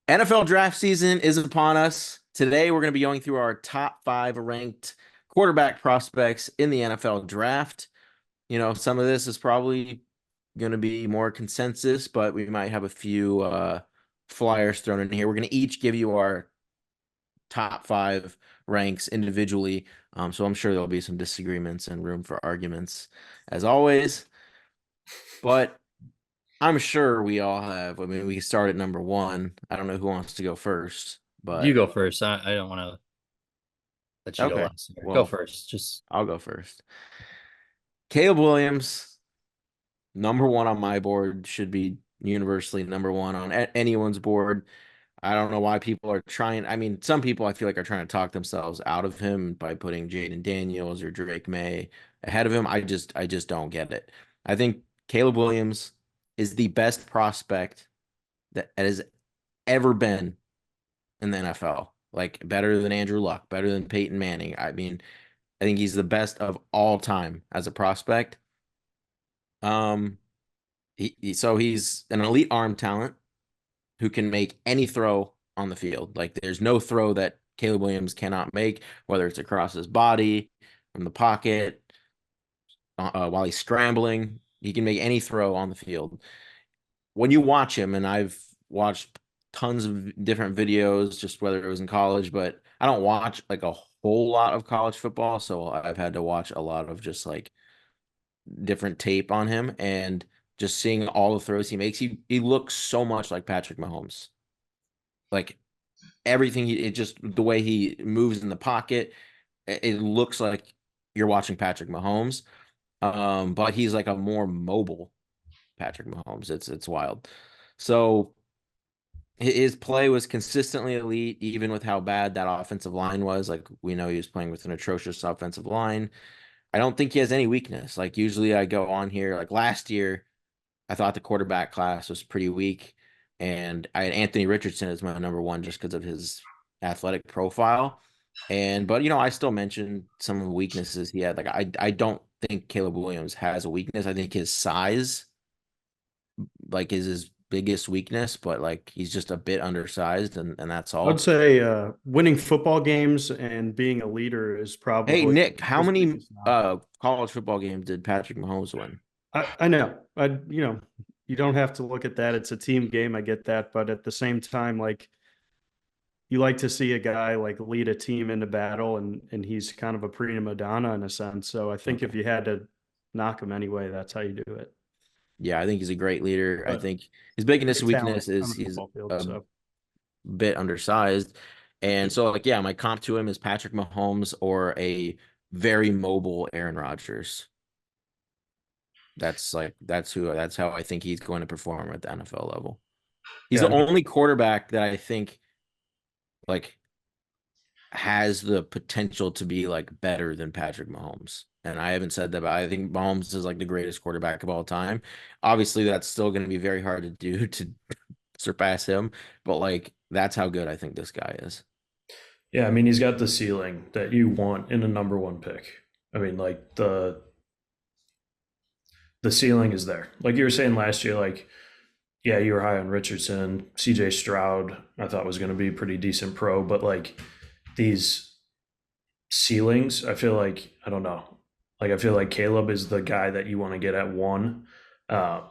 NFL draft season is upon us. Today, we're going to be going through our top five ranked quarterback prospects in the NFL draft. Some of this is probably going to be more consensus, but we might have a few flyers thrown in here. We're going to each give you our top five ranks individually. So I'm sure there'll be some disagreements and room for arguments as always. But I'm sure we all have. I mean, we can start at number one. I don't know who wants to go first, You but go first. I don't want to let you go okay. last. Go Well, first. Just I'll go first. Caleb Williams, number one on my board, should be universally number one on anyone's board. I don't know why people are trying. I mean, some people I feel like are trying to talk themselves out of him by putting Jaden Daniels or Drake May ahead of him. I just don't get it. I think Caleb Williams is the best prospect that has ever been in the NFL. Like better than Andrew Luck, better than Peyton Manning. I mean, I think he's the best of all time as a prospect. Um, so he's an elite arm talent who can make any throw on the field. Like there's no throw that Caleb Williams cannot make, whether it's across his body, from the pocket, while he's scrambling. He can make any throw on the field. When you watch him, and I've watched tons of different videos, just whether it was in college, but I don't watch like a whole lot of college football, so I've had to watch a lot of just like different tape on him and just seeing all the throws he makes. He looks so much like Patrick Mahomes. Like everything, it just the way he moves in the pocket, it looks like you're watching Patrick Mahomes. But he's like a more mobile Patrick Mahomes. It's wild. So his play was consistently elite, even with how bad that offensive line was. Like we know he was playing with an atrocious offensive line. I don't think he has any weakness. Like usually I go on here, like last year, I thought the quarterback class was pretty weak, and I had Anthony Richardson as my number one just because of his athletic profile. But I still mentioned some of the weaknesses he had. Like I don't think Caleb Williams has a weakness. I think his size like is his biggest weakness, but like he's just a bit undersized and that's I would all. say winning football games and being a leader is Hey probably Nick, how his many biggest knock. college football games did Patrick Mahomes win? I know. You don't have to look at that. It's a team game. I get that, but at the same time, like you like to see a guy like lead a team into battle, and he's kind of a prima donna in a sense. So I think Okay. if you had to knock him anyway, that's how you do it. Yeah, I think he's a great leader. I But think his biggest great talent weakness is on the he's football field. a So bit undersized. And so like yeah, my comp to him is Patrick Mahomes or a very mobile Aaron Rodgers. That's how I think he's going to perform at the NFL level. He's yeah, the only quarterback that I think like has the potential to be like better than Patrick Mahomes. And I haven't said that, but I think Mahomes is like the greatest quarterback of all time. Obviously, that's still going to be very hard to do to surpass him, but like that's how good I think this guy is. Yeah, I mean, he's got the ceiling that you want in a number one pick. I mean, like the ceiling is there. Like you were saying last year, like yeah, you were high on Richardson, CJ Stroud. I thought was going to be pretty decent pro, but like these ceilings, I feel like I don't know. Like I feel like Caleb is the guy that you want to get at one, um,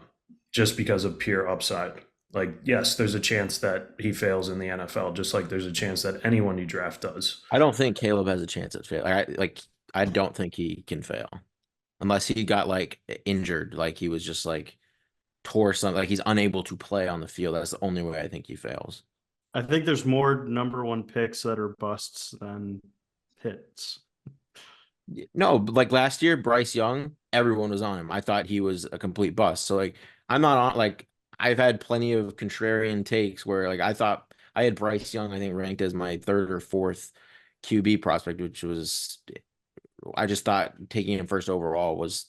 just because of pure upside. Like yes, there's a chance that he fails in the NFL, just like there's a chance that anyone you draft does. I don't think Caleb has a chance at fail. I don't think he can fail unless he got like injured, like he was just like tore something, like he's unable to play on the field. That's the only way I think he fails. I think there's more number one picks that are busts than hits. No, but like last year, Bryce Young, everyone was on him. I thought he was a complete bust. So like I'm not on like I've had plenty of contrarian takes where like I thought I had Bryce Young, I think ranked as my third or fourth QB prospect, which was I just thought taking him first overall was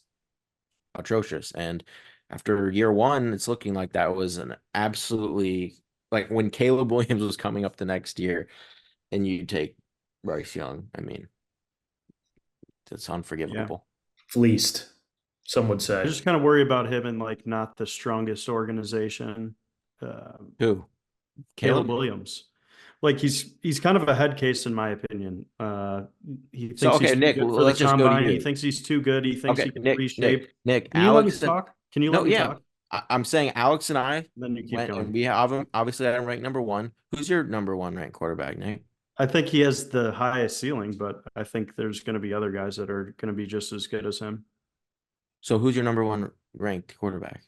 atrocious. And after year one, it's looking like that was an absolutely like when Caleb Williams was coming up the next year and you take Bryce Young, I mean, it's Yeah. unforgivable. Fleeced, some would I say. just kind of worry about him in like not the strongest organization. Who? Caleb Williams. Like he's kind of a head case in my opinion. He thinks okay, he's too Nick, good for the let's just go to combine. He you. thinks he's too good. He thinks Okay, he can Nick, reshape. Nick, Can you let me Alex. talk? Can you No, let me yeah. talk? I'm saying Alex and I Then you keep went, going. and we have him. Obviously, I am ranked number one. Who's your number one ranked quarterback, Nick? I think he has the highest ceiling, but I think there's going to be other guys that are going to be just as good as him. So who's your number one ranked quarterback?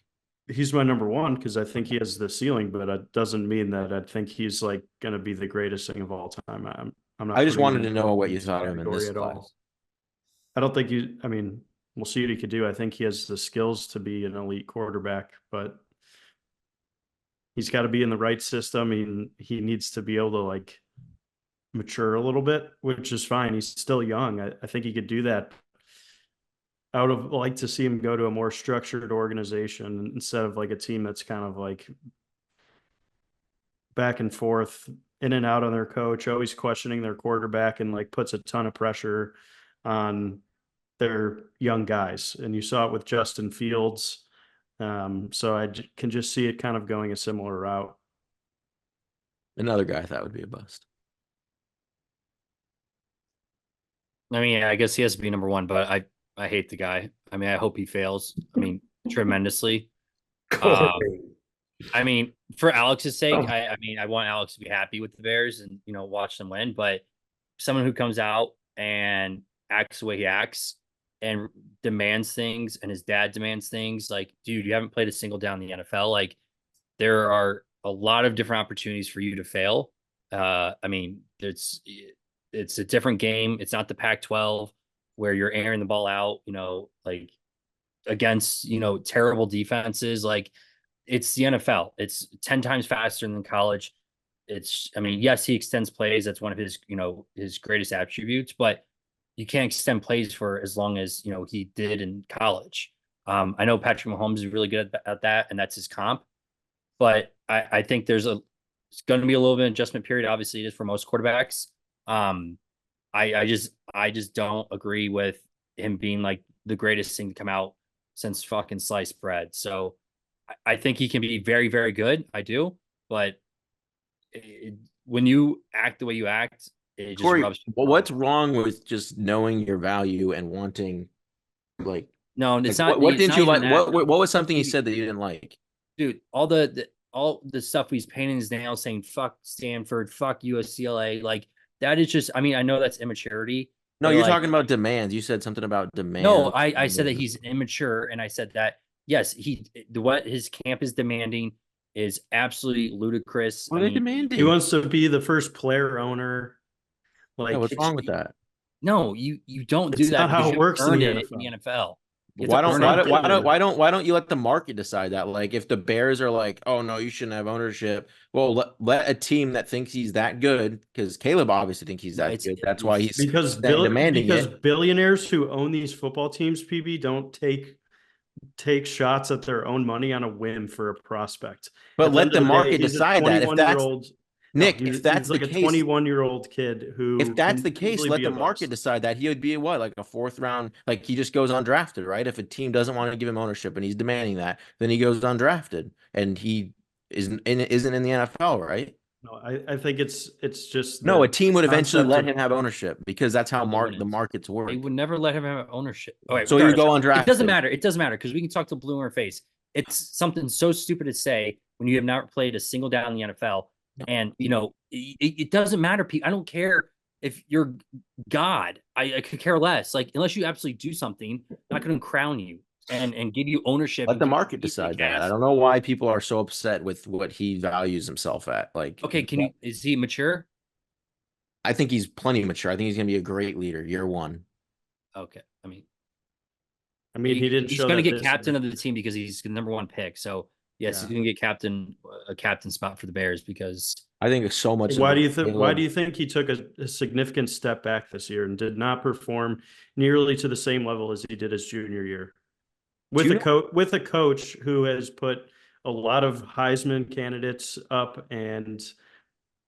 He's my number one because I think he has the ceiling, but it doesn't mean that I think he's like going to be the greatest thing of all time. I'm not. I just putting wanted him to know what you this thought of him in category this at class. all. I don't think you. I mean, we'll see what he could do. I think he has the skills to be an elite quarterback, but he's got to be in the right system. He needs to be able to like mature a little bit, which is fine. He's still young. I think he could do that. I would have liked to see him go to a more structured organization instead of like a team that's kind of like back and forth, in and out on their coach, always questioning their quarterback, and like puts a ton of pressure on their young guys. And you saw it with Justin Fields. So can just see it kind of going a similar route. Another guy I thought would be a bust. I mean, I guess he has to be number one, but I hate the guy. I mean, I hope he fails. I mean, tremendously. I mean, for Alex's sake, I mean, I want Alex to be happy with the Bears and, you know, watch them win. But someone who comes out and acts the way he acts and demands things, and his dad demands things, like, dude, you haven't played a single down in the NFL. Like, there are a lot of different opportunities for you to fail. I mean, it's a different game. It's not the Pac-12 where you're airing the ball out, you know, like against, you know, terrible defenses. Like, it's the NFL. It's 10 times faster than college. I mean, yes, he extends plays. That's one of his, you know, his greatest attributes, but you can't extend plays for as long as, you know, he did in college. I know Patrick Mahomes is really good at that, and that's his comp. But I think it's going to be a little bit of adjustment period. Obviously, it is for most quarterbacks. I just don't agree with him being like the greatest thing to come out since fucking sliced bread. So I think he can be very, very good. I do, but when you act the way you act, it just Corey, rubs. well, what's wrong with just knowing your value and wanting, like, No, it's like, not. what it's didn't not you even like? that. What was something he said that you didn't like? Dude, all the stuff he's painting his nails, saying "fuck Stanford," "fuck USCLA," like that is just. I mean, I know that's immaturity. No, but, you're like, talking about demands. You said something about demands. No, I said that he's immature, and I said that yes, what his camp is demanding is absolutely ludicrous. What I are they mean, demanding? He wants to be the first player owner. Like, Yeah, what's wrong with that? no, you don't do It's that not how because it you works in earn the it NFL. in the NFL. You have Why to don't earn why it. don't, why don't why don't you let the market decide that? Like, if the Bears are like, oh no, you shouldn't have ownership. Well, let a team that thinks he's that good, because Caleb obviously thinks he's that good. That's why he's demanding it. Billionaires who own these football teams, PB, don't take shots at their own money on a whim for a prospect. But At the let end the of the day, market he's a decide that. If that's 21-year-old Nick, he's if that's like the a case, 21-year-old kid who if that's can the case, easily let be the a market bust. decide that he would be a what, like a fourth round, like he just goes undrafted, right? If a team doesn't want to give him ownership and he's demanding that, then he goes undrafted and he isn't in the NFL, right? No, I think it's just No, a the team would eventually concept let of- him have ownership because that's how No, they the wouldn't. markets work. They would never let him have ownership. All right, So you regardless, go it doesn't undrafted. matter. It doesn't matter because we can talk to blue in our face. It's something so stupid to say when you have not played a single down in the NFL. And, you know, it doesn't matter. I don't care if you're God. I could care less. Like, unless you absolutely do something, I'm not going to crown you and give you ownership. Let and the give you market easy decide that. cash. I don't know why people are so upset with what he values himself at. Like, Okay, is he mature? I think he's plenty mature. I think he's going to be a great leader year one. Okay. I mean, he didn't he's show going to that get this captain year. of the team because he's the number one pick. So yes, Yeah. he's going to get a captain spot for the Bears because I think so much. Why do you think he took a significant step back this year and did not perform nearly to the same level as he did his junior year? With a coach who has put a lot of Heisman candidates up, and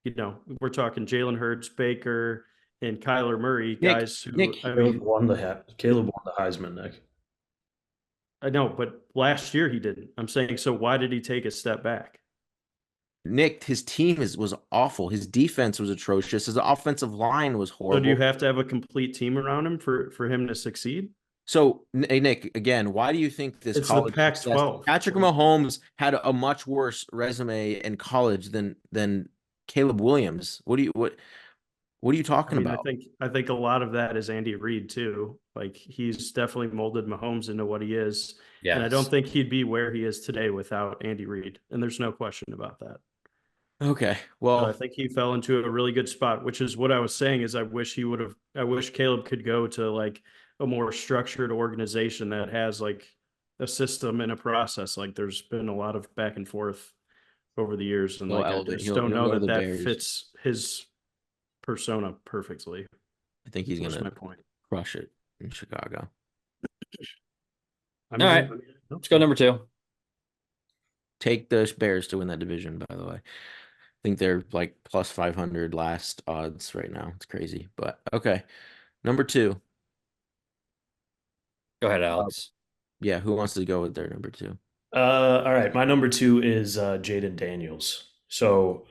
you know, we're talking Jalen Hurts, Baker, and Kyler Murray, guys who Caleb won the Heisman, Nick. I know, but last year he didn't. I'm saying, so why did he take a step back? Nick, his team was awful. His defense was atrocious. His offensive line was So do you horrible. have to have a complete team around him for him to succeed? So, hey, Nick, again, why do you think this It's the college success? Pac-12. Patrick Mahomes had a much worse resume in college than Caleb Williams. What are you I talking mean, about? I think a lot of that is Andy Reid too. Like he's definitely molded Mahomes into what he is. And I don't Yes. think he'd be where he is today without Andy Reid. And there's no question about that. Okay, So I well, think he fell into a really good spot, which is what I was saying is I wish Caleb could go to like a more structured organization that has like a system and a process. Like there's been a lot of back and forth over the years. And he'll like I elevate. just don't He'll know go to that the that Bears. fits his persona perfectly. I think he's That's my gonna point. crush it in Chicago. I All right. Let's go number 2. Take the Bears to win that division, by the way. I think they're like plus 500 last odds right now. It's crazy, but okay. Number 2. Go ahead, Alex. Yeah, who wants to go with their number 2? All right, my number 2 is Jaden Daniels. So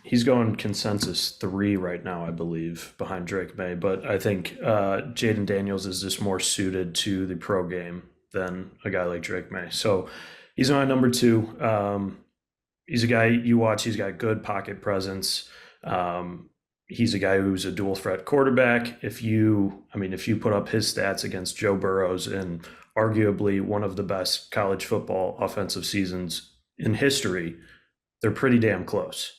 he's going consensus 3 right now, I believe, behind Drake May. But I think Jaden Daniels is just more suited to the pro game than a guy like Drake May. So he's my number 2. He's a guy you watch. He's got good pocket presence. He's a guy who's a dual threat quarterback. If you put up his stats against Joe Burrow's in arguably one of the best college football offensive seasons in history, they're pretty damn close.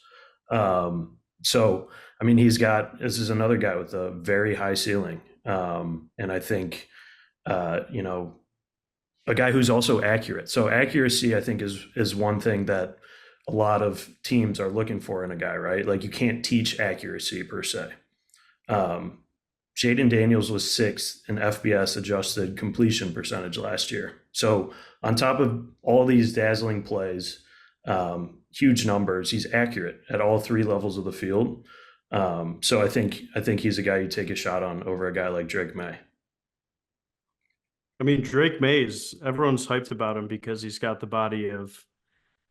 So, I mean, this is another guy with a very high ceiling. And I think, a guy who's also accurate. So accuracy, I think, is one thing that a lot of teams are looking for in a guy, right? Like you can't teach accuracy per se. Jaden Daniels was 6th in FBS adjusted completion percentage last year. So on top of all these dazzling plays, huge numbers, he's accurate at all 3 levels of the field. So I think he's a guy you take a shot on over a guy like Drake May. I mean, Drake Mays, everyone's hyped about him because he's got the body of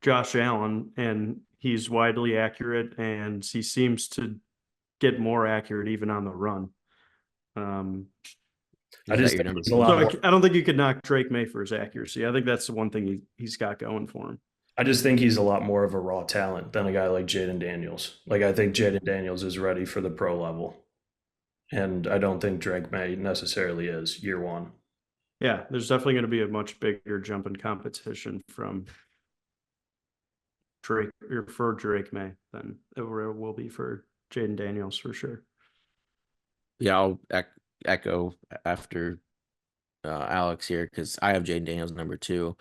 Josh Allen and he's widely accurate and he seems to get more accurate even on the run. I just think it's a lot So more. I don't think you could knock Drake May for his accuracy. I think that's the one thing he's got going for him. I just think he's a lot more of a raw talent than a guy like Jaden Daniels. Like I think Jaden Daniels is ready for the pro level. And I don't think Drake May necessarily is year 1. Yeah, there's definitely going to be a much bigger jump in competition from Drake or for Drake May than it will be for Jaden Daniels for sure. Yeah, I'll echo after Alex here because I have Jaden Daniels number 2.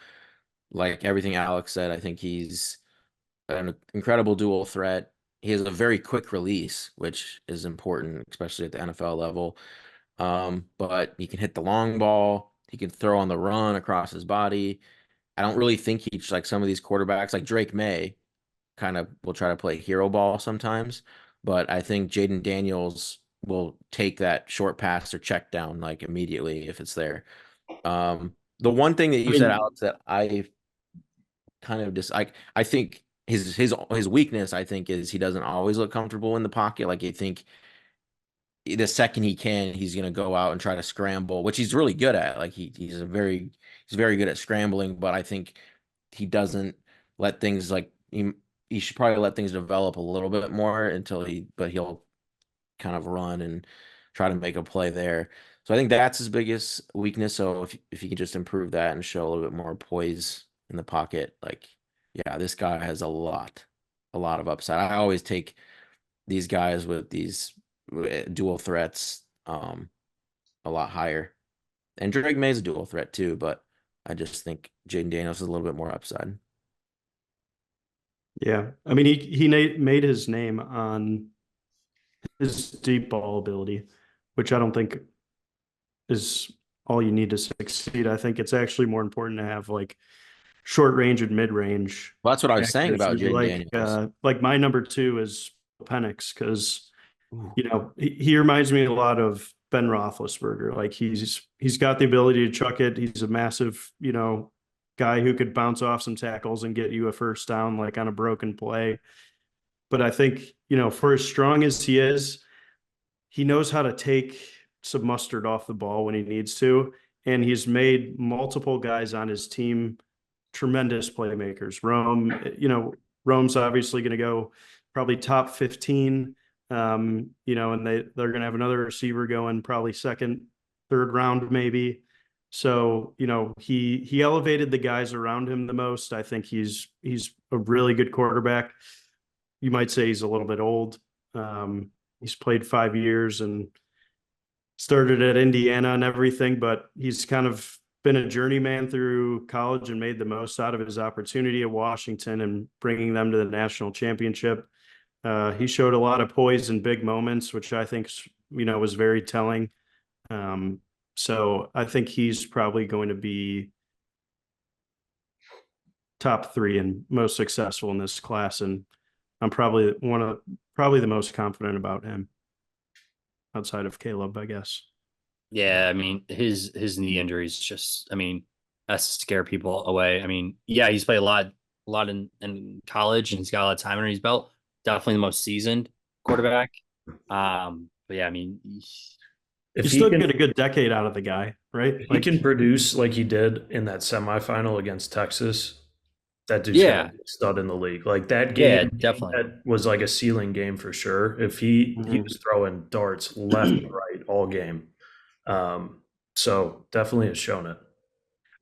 Like everything Alex said, I think he's an incredible dual threat. He has a very quick release, which is important, especially at the NFL level. But he can hit the long ball. He can throw on the run across his body. I don't really think he's like some of these quarterbacks, like Drake May, kind of will try to play hero ball sometimes. But I think Jaden Daniels will take that short pass or check down like immediately if it's there. The one thing that you said, Alex, that I kind of I think his weakness, I think, is he doesn't always look comfortable in the pocket. Like I think the second he can, he's gonna go out and try to scramble, which he's really good at. Like he's very good at scrambling, but I think he doesn't let things like he should probably let things develop a little bit more but he'll kind of run and try to make a play there. So I think that's his biggest weakness. So if he can just improve that and show a little bit more poise in the pocket, like yeah, this guy has a lot of upside. I always take these guys with these dual threats a lot higher. And Drake May's a dual threat too, but I just think Jaden Daniels is a little bit more upside. Yeah, I mean he made his name on his deep ball ability, which I don't think is all you need to succeed. I think it's actually more important to have like short range and mid range. Well, that's what I was saying about Jaden Daniels. Like my number 2 is Penix because he reminds me a lot of Ben Roethlisberger. Like he's got the ability to chuck it. He's a massive, guy who could bounce off some tackles and get you a first down, like on a broken play. But I think, for as strong as he is, he knows how to take some mustard off the ball when he needs to. And he's made multiple guys on his team tremendous playmakers. Rome's obviously going to go probably top 15. And they're going to have another receiver going probably second, third round, maybe. So, he elevated the guys around him the most. I think he's a really good quarterback. You might say he's a little bit old. He's played 5 years and started at Indiana and everything, but he's kind of been a journeyman through college and made the most out of his opportunity at Washington and bringing them to the national championship. He showed a lot of poise in big moments, which I think, was very telling. So I think he's probably going to be top 3 and most successful in this class. And I'm probably the most confident about him outside of Caleb, I guess. Yeah, I mean, his knee injuries just, I mean, that's to scare people away. I mean, yeah, he's played a lot in college and he's got a lot of time under his belt. Definitely the most seasoned quarterback. But yeah, I mean, you still get a good decade out of the guy, right? If he can produce like he did in that semifinal against Texas, that dude's Yeah. gonna be a stud in the league. Like that game, Yeah, definitely. that was like a ceiling game for sure. If he was throwing darts left and right all game. So definitely has shown it.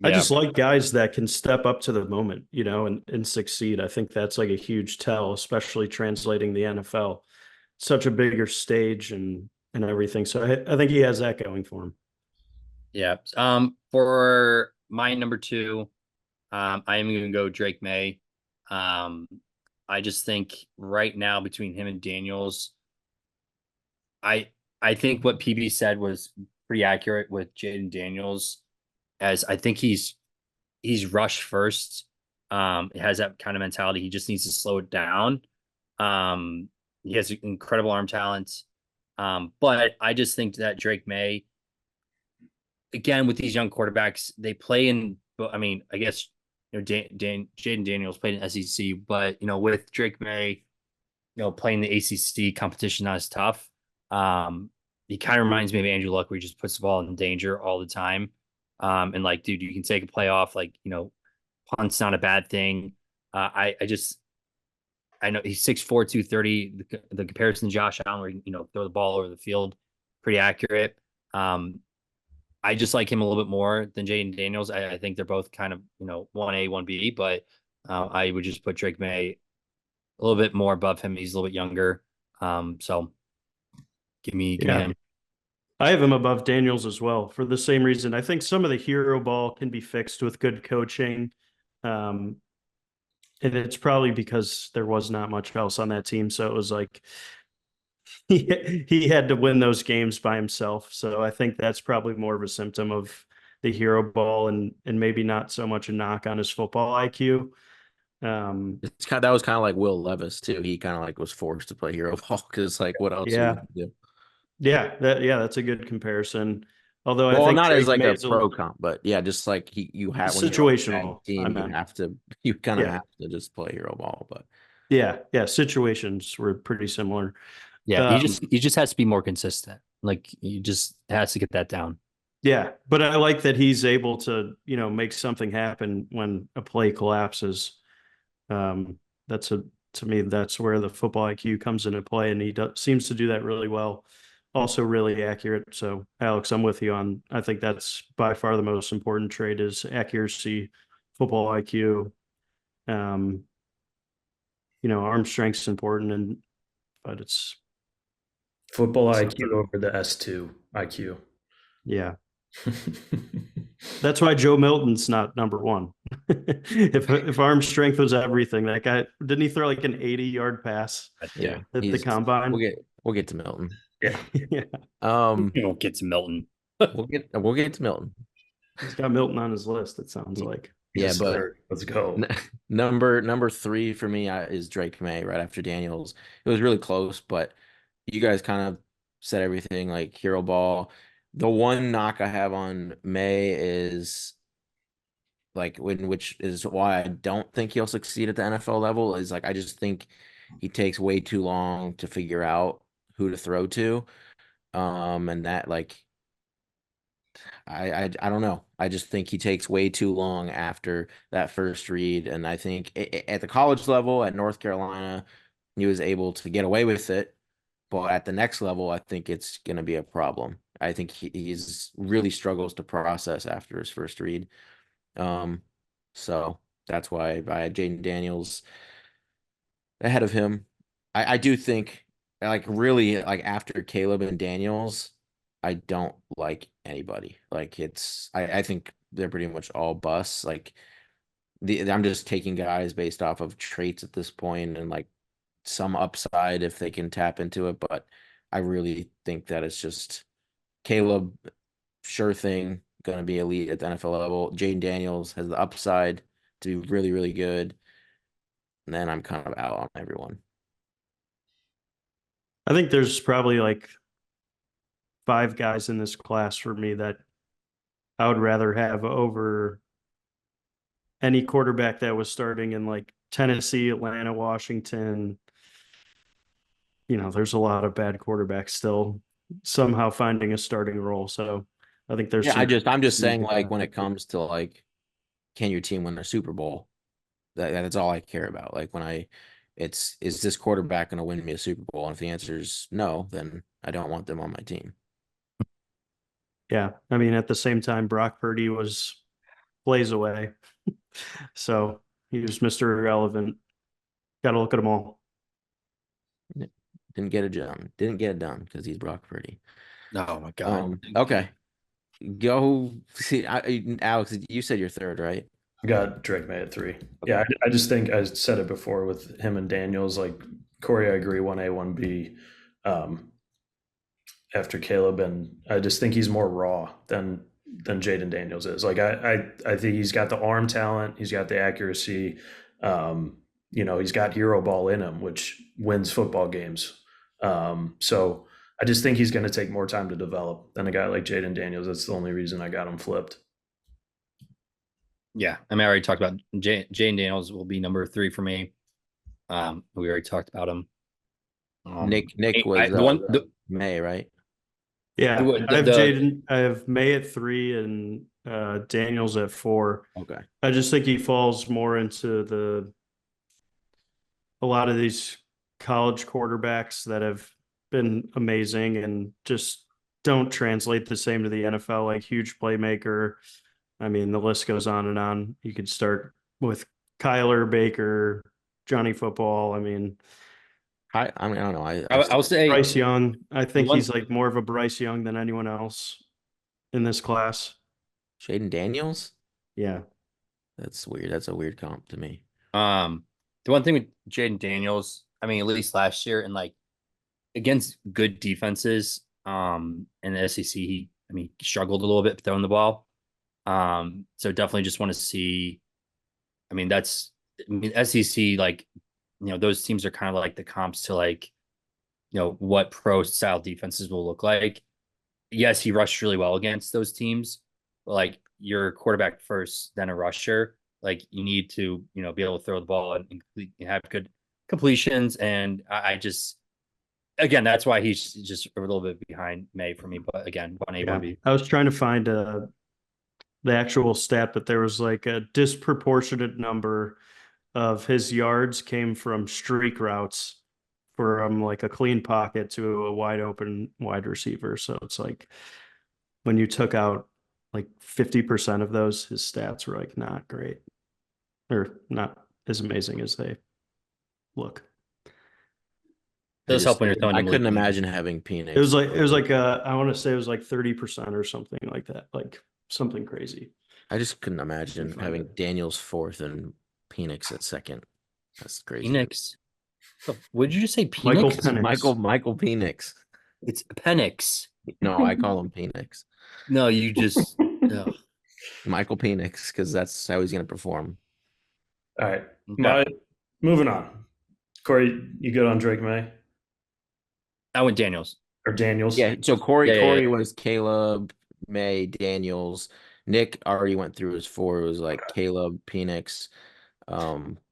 I just like guys that can step up to the moment, and succeed. I think that's like a huge tell, especially translating the NFL. Such a bigger stage and everything. So I think he has that going for him. Yeah. For my number 2, I am going to go Drake May. I just think right now between him and Daniels, I think what PB said was pretty accurate with Jaden Daniels, as I think he's rush first. It has that kind of mentality. He just needs to slow it down. He has incredible arm talent. But I just think that Drake May, again, with these young quarterbacks, they play in, I mean, I guess, Jaden Daniels played in SEC, but, with Drake May, playing the ACC competition, not as tough. He kind of reminds me of Andrew Luck, where he just puts the ball in danger all the time. And like, dude, you can take a playoff, like, punt's not a bad thing. I know he's 6'4", 230. The comparison to Josh Allen, where throw the ball over the field, pretty accurate. I just like him a little bit more than Jaden Daniels. I think they're both kind of 1A, 1B, but I would just put Drake May a little bit more above him. He's a little bit younger, so give me him. I have him above Daniels as well for the same reason. I think some of the hero ball can be fixed with good coaching. And it's probably because there was not much else on that team. So it was like he had to win those games by himself. So I think that's probably more of a symptom of the hero ball and maybe not so much a knock on his football IQ. That was kind of like Will Levis too. He kind of like was forced to play hero ball because like what else? Yeah. Would you do? Yeah, that's a good comparison. Although I Well, think not as Drake like a May's pro comp, but yeah, just like you have when you're on a situational. bad team, you kind of Yeah. have to just play hero ball. But Yeah, situations were pretty similar. Yeah, he just has to be more consistent. Like he just has to get that down. Yeah, but I like that he's able to, make something happen when a play collapses. To me, that's where the football IQ comes into play, and he seems to do that really well. Also really accurate. So Alex, I'm with you on, I think that's by far the most important trait is accuracy, football IQ. Arm strength's important, but it's football IQ over the S2 IQ. Yeah. That's why Joe Milton's not number 1. if arm strength was everything, that guy, didn't he throw like an 80-yard pass? Yeah, at the combine. We'll get to Milton. Yeah. Yeah. We won't get to Milton. we'll get to Milton. He's got Milton on his list, it sounds like. Yes, but sir. Let's go. Number 3 for me is Drake May right after Daniels. It was really close, but you guys kind of said everything like hero ball. The one knock I have on May is which is why I don't think he'll succeed at the NFL level, is like I just think he takes way too long to figure out who to throw to. And that like I don't know. I just think he takes way too long after that first read. And I think at the college level at North Carolina, he was able to get away with it. But at the next level, I think it's going to be a problem. I think he's really struggles to process after his first read. So that's why I had Jaden Daniels ahead of him. I do think like really like after Caleb and Daniels, I don't like anybody. Like I think they're pretty much all busts. Like I'm just taking guys based off of traits at this point and like some upside if they can tap into it. But I really think that it's just Caleb, sure thing, gonna be elite at the NFL level. Jaden Daniels has the upside to be really, really good. And then I'm kind of out on everyone. I think there's probably like 5 guys in this class for me that I would rather have over any quarterback that was starting in like Tennessee, Atlanta, Washington. There's a lot of bad quarterbacks still somehow finding a starting role. So I think there's Yeah, some I'm just saying reasons like when why. it comes to like can your team win the Super Bowl? That's all I care about. Like when is this quarterback gonna win me a Super Bowl? And if the answer is no, then I don't want them on my team. Yeah. I mean, at the same time, Brock Purdy was plays away. So he was Mr. Irrelevant. Got to look at them all. Didn't get it done. Didn't get it done because he's Brock Purdy. Oh my God. Okay. Go see Alex, you said you're third, right? I got Drake May at 3. Yeah, I just think I said it before with him and Daniels. Like Corey, I agree 1A, 1B after Caleb, and I just think he's more raw than Jaden Daniels is. Like I think he's got the arm talent, he's got the accuracy. He's got hero ball in him, which wins football games. So I just think he's going to take more time to develop than a guy like Jaden Daniels. That's the only reason I got him flipped. Yeah, I mean, I already talked about Jane Daniels will be number 3 for me. We already talked about him. Nick was May, right? Yeah, I have May at 3 and Daniels at 4. Okay. I just think he falls more into a lot of these college quarterbacks that have been amazing and just don't translate the same to the NFL, like huge playmaker. I mean, the list goes on and on. You could start with Kyler, Baker, Johnny Football. I mean, I don't know. I'll say Bryce Young. I think he's like more of a Bryce Young than anyone else in this class. Jaden Daniels? Yeah. That's weird. That's a weird comp to me. The one thing with Jaden Daniels, I mean, at least last year and like against good defenses, in the SEC, he struggled a little bit throwing the ball. So definitely just want to see. I mean, SEC, like, those teams are kind of like the comps to like, what pro style defenses will look like. Yes, he rushed really well against those teams, but like your quarterback first, then a rusher. Like you need to, be able to throw the ball and have good completions. And I just, again, that's why he's just a little bit behind May for me. But again, 1A, 1B. I was trying to find the actual stat, but there was like a disproportionate number of his yards came from streak routes from like a clean pocket to a wide open wide receiver. So it's like when you took out like 50% of those, his stats were like not great or not as amazing as they look. Does help when you're throwing. I couldn't imagine having Penix. It was like I want to say it was like 30% or something like that, like something crazy. I just couldn't imagine having Daniels 4th and Penix at 2nd. That's crazy. Penix. What did you just say? Penix? Michael Penix. It's Penix. No, I call him Penix. No, you just Michael Penix, because that's how he's going to perform. All right. Okay. Moving on. Corey, you good on Drake May? I went Daniels. Or Daniels? Yeah, so Corey was Caleb, May, Daniels. Nick already went through his 4. It was like Caleb, Penix,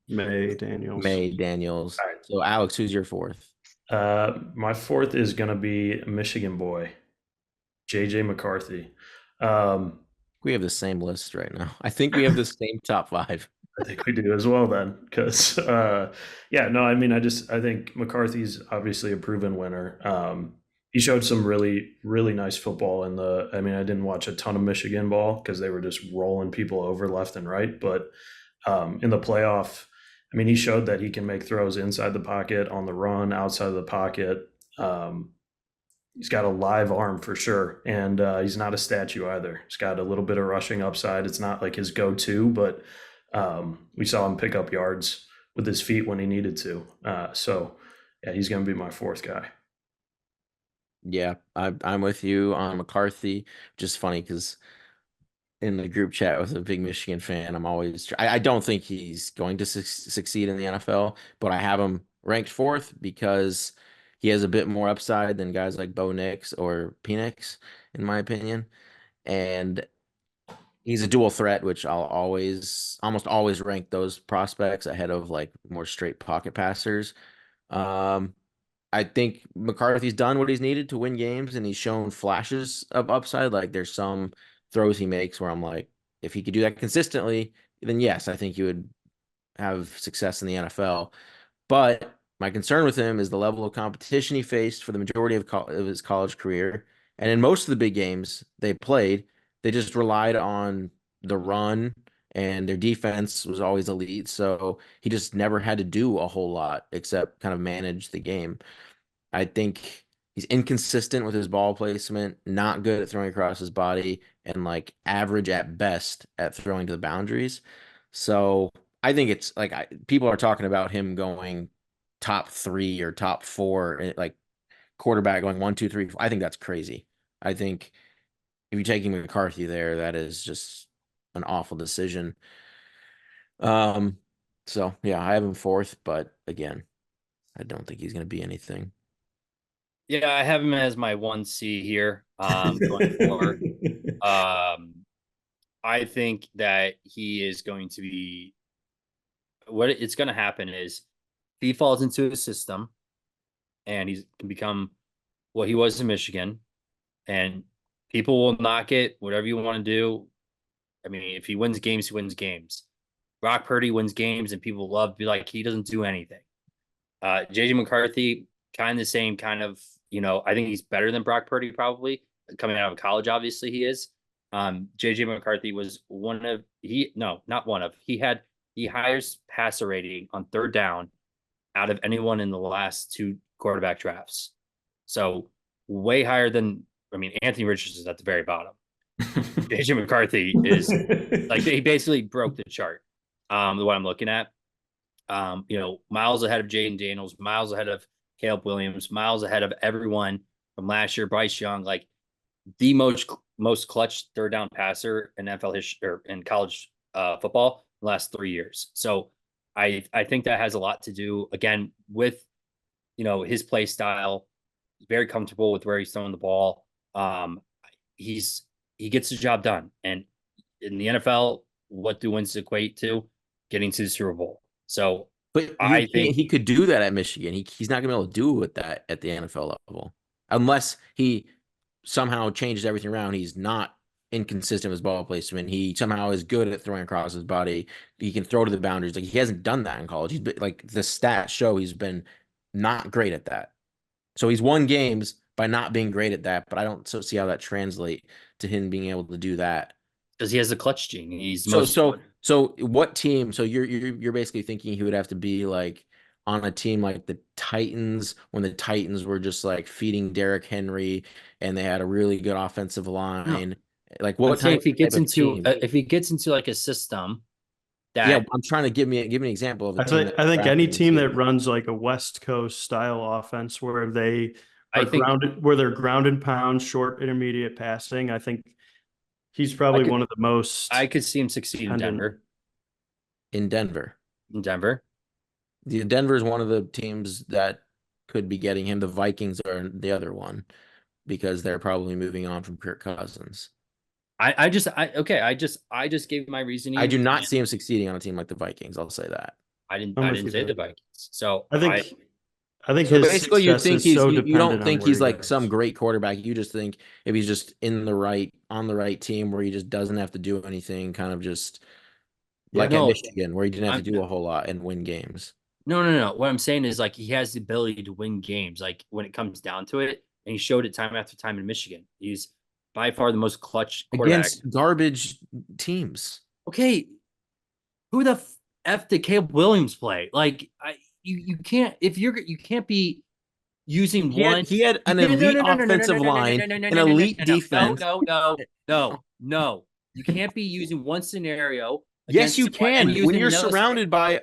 May Daniels. May, Daniels. All right. So Alex, who's your 4th? My 4th is going to be Michigan boy, JJ McCarthy. We have the same list right now. I think we have the same top 5. I think we do as well then, because yeah, no, I mean, I think McCarthy's obviously a proven winner. He showed some really, really nice football I mean, I didn't watch a ton of Michigan ball because they were just rolling people over left and right, but in the playoff, I mean, he showed that he can make throws inside the pocket, on the run, outside of the pocket. He's got a live arm for sure, and he's not a statue either. He's got a little bit of rushing upside. It's not like his go-to, but we saw him pick up yards with his feet when he needed to. So, yeah, he's going to be my 4th guy. Yeah, I'm with you on McCarthy. Just funny because in the group chat with a big Michigan fan, I don't think he's going to succeed in the NFL, but I have him ranked 4th because he has a bit more upside than guys like Bo Nix or Penix, in my opinion. And he's a dual threat, which I'll almost always rank those prospects ahead of like more straight pocket passers. I think McCarthy's done what he's needed to win games, and he's shown flashes of upside. Like there's some throws he makes where I'm like, if he could do that consistently, then yes, I think he would have success in the NFL. But my concern with him is the level of competition he faced for the majority of his college career. And in most of the big games they played, they just relied on the run, and their defense was always elite. So he just never had to do a whole lot except kind of manage the game. I think he's inconsistent with his ball placement, not good at throwing across his body, and like average at best at throwing to the boundaries. So I think it's like people are talking about him going top 3 or top 4, like quarterback going 1, 2, 3. I think that's crazy. I think if you're taking McCarthy there, that is just an awful decision. So yeah, I have him 4th, but again, I don't think he's going to be anything. Yeah, I have him as my 1C here. Going forward. I think that he is going to be what it's going to happen is if he falls into a system and he's can become what he was in Michigan, and people will knock it, whatever you want to do. I mean, if he wins games, he wins games. Brock Purdy wins games, and people love to be like, he doesn't do anything. JJ McCarthy, kind of the same kind of, I think he's better than Brock Purdy probably coming out of college. Obviously, he is. JJ McCarthy was he had the highest passer rating on 3rd down out of anyone in the last 2 quarterback drafts. So way higher than, Anthony Richardson is at the very bottom. JJ McCarthy is like, he basically broke the chart. The one I'm looking at, miles ahead of Jaden Daniels, miles ahead of Caleb Williams, miles ahead of everyone from last year. Bryce Young, like the most clutch 3rd down passer in NFL history or in college football in the last 3 years. So I think that has a lot to do again with his play style. Very comfortable with where he's throwing the ball. He gets the job done, and in the NFL, what do wins equate to? Getting to the Super Bowl. So, but I think he could do that at Michigan. He's not going to be able to do it with that at the NFL level unless he somehow changes everything around. He's not inconsistent with his ball placement. He somehow is good at throwing across his body. He can throw to the boundaries. Like he hasn't done that in college. He's been, like the stats show he's been not great at that. So he's won games by not being great at that, but I don't see how that translates to him being able to do that. Because he has the clutch gene. He's so what team? So you're basically thinking he would have to be like on a team like the Titans when the Titans were just like feeding Derrick Henry and they had a really good offensive line. No. Like what if he gets into like a system that I'm trying to give me an example of I think any team that runs like a West Coast style offense where they are where they're ground and pound, short intermediate passing. I think he's probably one of the most. I could see him succeed in Denver. In Denver. Denver is one of the teams that could be getting him. The Vikings are the other one because they're probably moving on from Kirk Cousins. I just gave my reasoning. I do not see him succeeding on a team like the Vikings. I'll say that. I didn't. I'm I with didn't you say there. the Vikings. So I think So his basically, you success think is so you don't dependent on think where he's he like some goes. great quarterback. You just think if he's just on the right team where he just doesn't have to do anything, kind of just Yeah. like at No, Michigan where he didn't have to I'm do a whole lot and win games. no. What I'm saying is like he has the ability to win games. Like when it comes down to it, and he showed it time after time in Michigan. He's by far the most clutch quarterback. Against garbage teams. Okay, who the f did Caleb Williams play? Like you can't if you can't be using one. He had an No, no, elite no, no, no, no, no, offensive no, no, no, line, no, no, no, an no, no, elite no, no, defense. no, no, no, no. You can't be using one scenario Yes, you against one and can. When using you're another surrounded by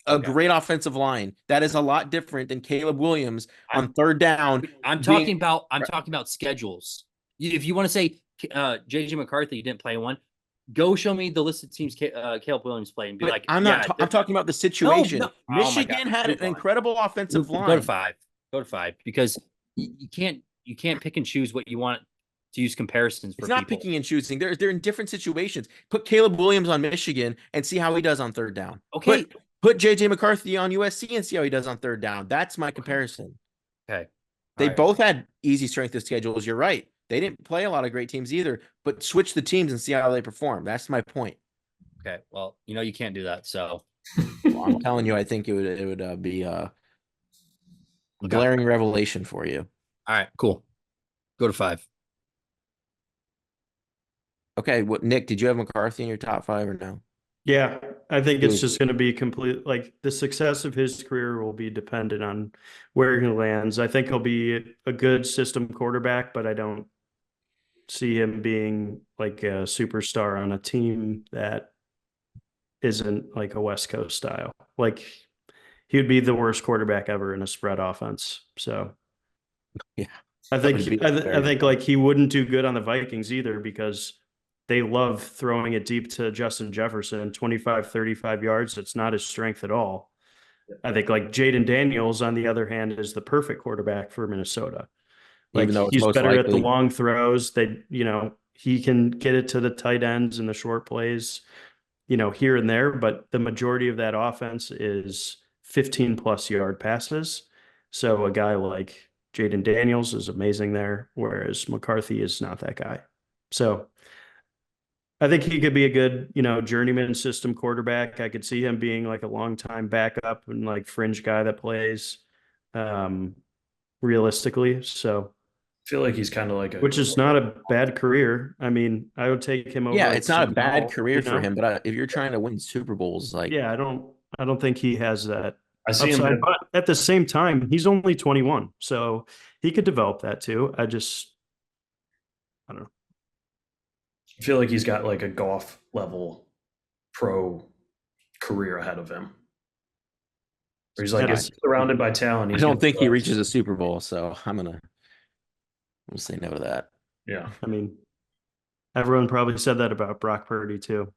a Okay. great offensive line, that is a lot different than Caleb Williams I'm- on third down. I'm being- talking about schedules. If you want to say JJ McCarthy didn't play one, go show me the list of teams Caleb Williams played and be But like, I'm yeah, not. I'm talking about the situation. no. Oh my God. Michigan had Move an on. incredible offensive Go to line. five. Go to five because you can't pick and choose what you want to use comparisons for It's not people. picking and choosing. They're in different situations. Put Caleb Williams on Michigan and see how he does on third down. Okay. Put JJ McCarthy on USC and see how he does on third down. That's my comparison. Okay. They All right. both had easy strength of schedules. You're right. They didn't play a lot of great teams either, but switch the teams and see how they perform. That's my point. Okay. Well, you can't do that. So Well, I'm telling you, I think it would be a glaring revelation for you. all right, cool. Go to five. Okay, what Nick? Did you have McCarthy in your top five or no? Yeah, I think it's Good. just going to be complete. Like the success of his career will be dependent on where he lands. I think he'll be a good system quarterback, but I don't see him being like a superstar on a team that isn't like a West Coast style. Like he would be the worst quarterback ever in a spread offense. So Yeah. I That would think be I think like he wouldn't do good on the Vikings either because they love throwing it deep to Justin Jefferson, 25, 35 yards. It's not his strength at all. I think like Jaden Daniels, on the other hand, is the perfect quarterback for Minnesota. Like Even though it's he's most better at the likely- long throws. He can get it to the tight ends and the short plays, here and there, but the majority of that offense is 15 plus yard passes. So a guy like Jaden Daniels is amazing there, whereas McCarthy is not that guy. So I think he could be a good, journeyman system quarterback. I could see him being like a long time backup and like fringe guy that plays realistically. So I feel like he's kind of like which is not a bad career. I mean, I would take him over. Yeah, like it's not a Sam bad Howell, career for him, but if you're trying to win Super Bowls, like yeah, I don't think he has that I see him. upside. But at the same time, he's only 21, so he could develop that too. I don't know. I feel like he's got like a golf level pro career ahead of him. Where he's like Yeah. it's surrounded by talent. I don't think he reaches a Super Bowl, so we'll say no to that. Yeah. I mean, everyone probably said that about Brock Purdy too.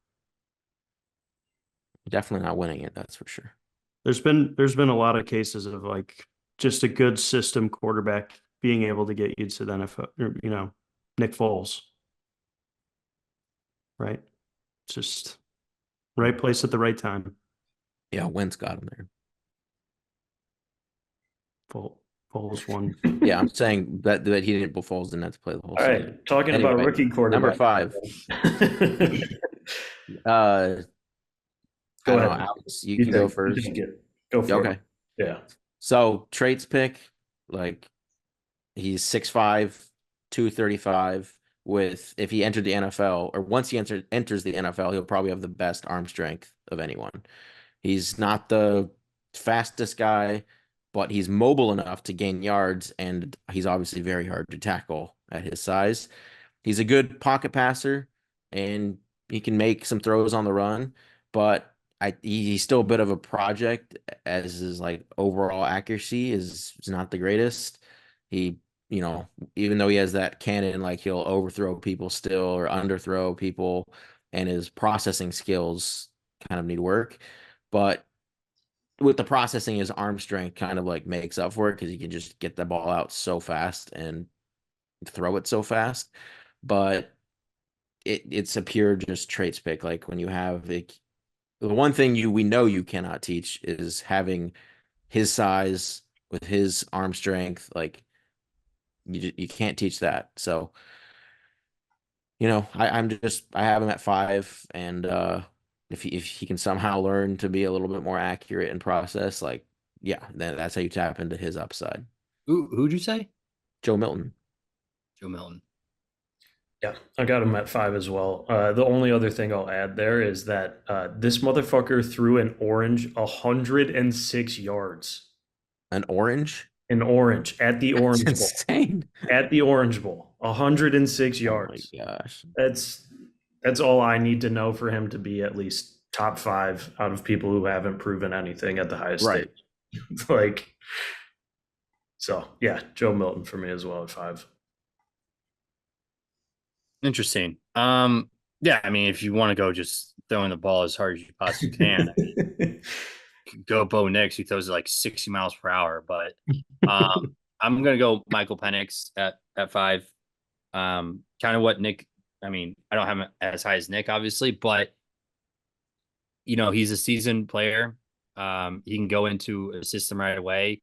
Definitely not winning it, that's for sure. There's been a lot of cases of like just a good system quarterback being able to get you to the NFL, Nick Foles. Right? Just right place at the right time. Yeah, Wentz got him there. Foles won. Yeah, I'm saying that he didn't. Foles didn't have to play the whole All season. right. Talking about Anyway, rookie quarterback. Number 5. Go I don't ahead. know, Alex, you can go first. Go for Okay. it. Yeah. So traits pick, like he's 6'5", 235. If he entered the NFL, or once he enters the NFL, he'll probably have the best arm strength of anyone. He's not the fastest guy, but he's mobile enough to gain yards, and he's obviously very hard to tackle at his size. He's a good pocket passer, and he can make some throws on the run, but he's still a bit of a project, as his like overall accuracy is not the greatest. He, even though he has that cannon, like he'll overthrow people still or underthrow people, and his processing skills kind of need work. But with the processing, his arm strength kind of like makes up for it because he can just get the ball out so fast and throw it so fast. But it's a pure just traits pick. Like when you have the one thing we know you cannot teach is having his size with his arm strength. Like you can't teach that. So I have him at 5, and if he can somehow learn to be a little bit more accurate in process, like yeah, then that's how you tap into his upside. Who'd you say? Joe Milton. Joe Milton. Yeah, I got him at 5 as well. The only other thing I'll add there is that this motherfucker threw an orange 106 yards. An orange? An orange at the Orange That's Bowl. insane. At the Orange Bowl, 106 yards. Oh my gosh. That's all I need to know for him to be at least top 5 out of people who haven't proven anything at the highest Right. stage. Like, so yeah, Joe Milton for me as well at 5. Interesting. Yeah, I mean, if you want to go just throwing the ball as hard as you possibly can, go Bo Nix, who throws it like 60 miles per hour. But I'm gonna go Michael Penix at 5. Kind of what Nick. I mean, I don't have him as high as Nick, obviously, but he's a seasoned player. He can go into a system right away,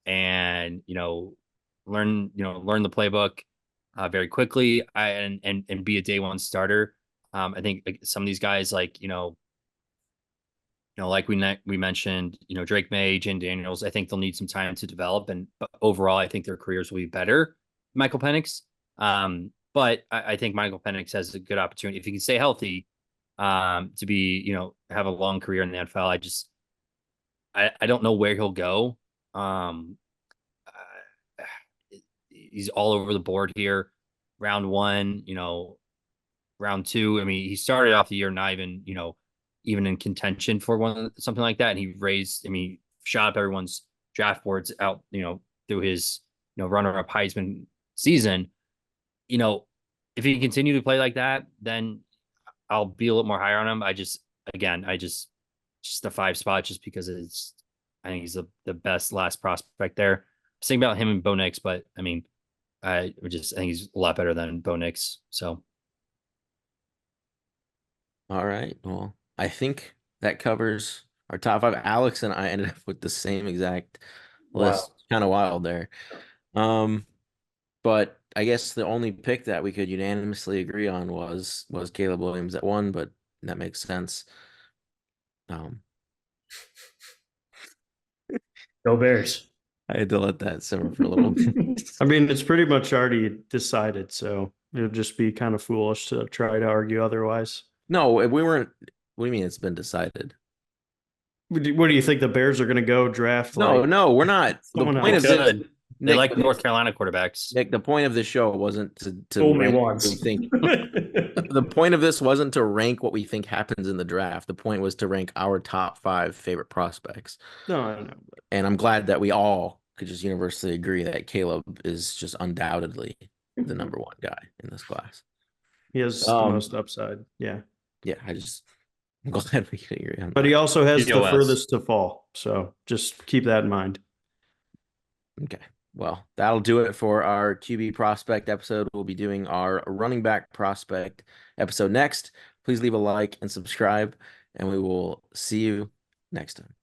and learn the playbook very quickly, and be a day one starter. I think some of these guys, like like we mentioned, Drake May, Jane Daniels, I think they'll need some time to develop, but overall, I think their careers will be better. Michael Penix, but I think Michael Penix has a good opportunity if he can stay healthy, to be have a long career in the NFL. I don't know where he'll go. He's all over the board here. Round 1, round 2. I mean, he started off the year not even, even in contention for something like that. And he shot up everyone's draft boards out, through his, runner-up Heisman season. If he can continue to play like that, then I'll be a little more higher on him. just the 5 spot, just because I think he's the best last prospect there. I was thinking about him and Bo Nix, but I mean, I think he's a lot better than Bo Nix. So, All right. Well, I think that covers our top 5. Alex and I ended up with the same exact list. Wow. Kind of wild there. But I guess the only pick that we could unanimously agree on was Caleb Williams at 1, but that makes sense. Go Bears. I had to let that simmer for a little bit. I mean, it's pretty much already decided, so it'll just be kind of foolish to try to argue otherwise. No, we weren't. What do you mean it's been decided? What do you think the Bears are going to go draft? No, like, no, we're not. The someone point else? of this, good. They Nick, like North Carolina quarterbacks. Nick, the point of this show wasn't to Fool me rank what once. we think. The point of this wasn't to rank what we think happens in the draft. The point was to rank our top 5 favorite prospects. No, I know. And I'm glad that we all could just universally agree that Caleb is just undoubtedly the number 1 guy in this class. He has the most upside. Yeah. Yeah, I'm glad we can agree on But that. he also has the POS. furthest to fall. So just keep that in mind. Okay. Well, that'll do it for our QB prospect episode. We'll be doing our running back prospect episode next. Please leave a like and subscribe, and we will see you next time.